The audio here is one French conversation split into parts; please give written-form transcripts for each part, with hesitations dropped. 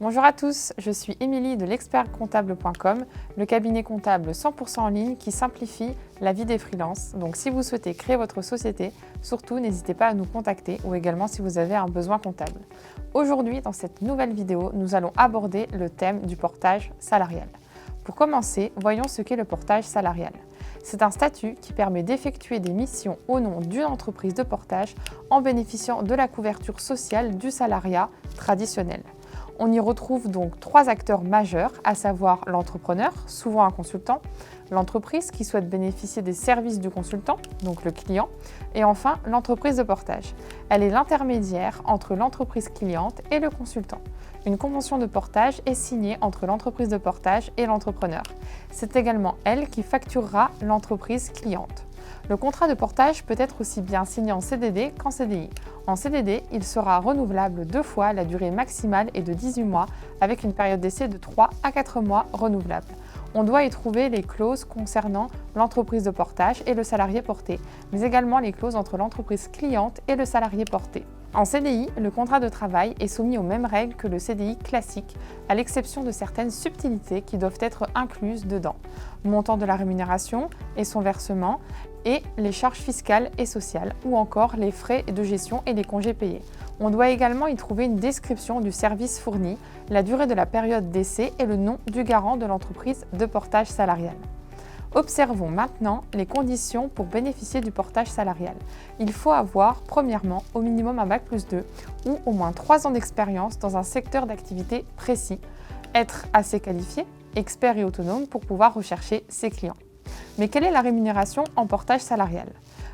Bonjour à tous, je suis Émilie de l'expertcomptable.com, le cabinet comptable 100% en ligne qui simplifie la vie des freelances. Donc si vous souhaitez créer votre société, surtout n'hésitez pas à nous contacter ou également si vous avez un besoin comptable. Aujourd'hui, dans cette nouvelle vidéo, nous allons aborder le thème du portage salarial. Pour commencer, voyons ce qu'est le portage salarial. C'est un statut qui permet d'effectuer des missions au nom d'une entreprise de portage en bénéficiant de la couverture sociale du salariat traditionnel. On y retrouve donc trois acteurs majeurs, à savoir l'entrepreneur, souvent un consultant, l'entreprise qui souhaite bénéficier des services du consultant, donc le client, et enfin l'entreprise de portage. Elle est l'intermédiaire entre l'entreprise cliente et le consultant. Une convention de portage est signée entre l'entreprise de portage et l'entrepreneur. C'est également elle qui facturera l'entreprise cliente. Le contrat de portage peut être aussi bien signé en CDD qu'en CDI. En CDD, il sera renouvelable 2 fois, la durée maximale est de 18 mois, avec une période d'essai de 3 à 4 mois renouvelable. On doit y trouver les clauses concernant l'entreprise de portage et le salarié porté, mais également les clauses entre l'entreprise cliente et le salarié porté. En CDI, le contrat de travail est soumis aux mêmes règles que le CDI classique, à l'exception de certaines subtilités qui doivent être incluses dedans. Montant de la rémunération et son versement, et les charges fiscales et sociales, ou encore les frais de gestion et les congés payés. On doit également y trouver une description du service fourni, la durée de la période d'essai et le nom du garant de l'entreprise de portage salarial. Observons maintenant les conditions pour bénéficier du portage salarial. Il faut avoir, premièrement, au minimum un Bac+2 ou au moins 3 ans d'expérience dans un secteur d'activité précis, être assez qualifié, expert et autonome pour pouvoir rechercher ses clients. Mais quelle est la rémunération en portage salarial ?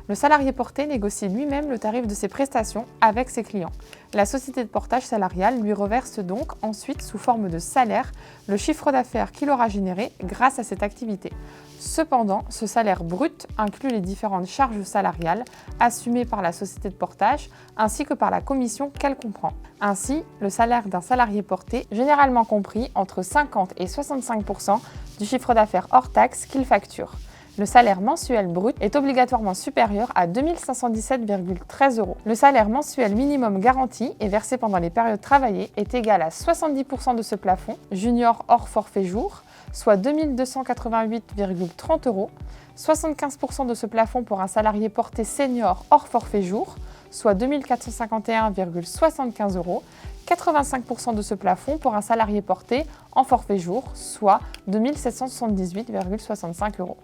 Le salarié porté négocie lui-même le tarif de ses prestations avec ses clients. La société de portage salarial lui reverse donc ensuite sous forme de salaire le chiffre d'affaires qu'il aura généré grâce à cette activité. Cependant, ce salaire brut inclut les différentes charges salariales assumées par la société de portage ainsi que par la commission qu'elle comprend. Ainsi, le salaire d'un salarié porté, généralement compris entre 50 et 65% du chiffre d'affaires hors taxe qu'il facture. Le salaire mensuel brut est obligatoirement supérieur à 2517,13 €. Le salaire mensuel minimum garanti et versé pendant les périodes travaillées est égal à 70% de ce plafond, junior hors forfait jour, soit 2288,30 €, 75% de ce plafond pour un salarié porté senior hors forfait jour, soit 2451,75 €, 85% de ce plafond pour un salarié porté en forfait jour, soit 2778,65 €.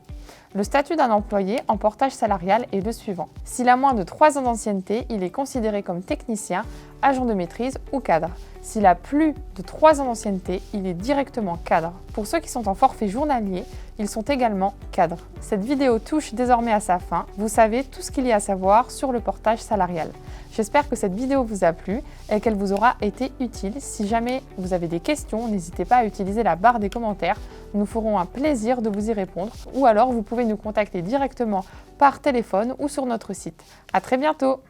Le statut d'un employé en portage salarial est le suivant. S'il a moins de 3 ans d'ancienneté, il est considéré comme technicien, agent de maîtrise ou cadre. S'il a plus de 3 ans d'ancienneté, il est directement cadre. Pour ceux qui sont en forfait journalier, ils sont également cadres. Cette vidéo touche désormais à sa fin. Vous savez tout ce qu'il y a à savoir sur le portage salarial. J'espère que cette vidéo vous a plu et qu'elle vous aura été utile. Si jamais vous avez des questions, n'hésitez pas à utiliser la barre des commentaires. Nous ferons un plaisir de vous y répondre. Ou alors, vous pouvez nous contacter directement par téléphone ou sur notre site. À très bientôt!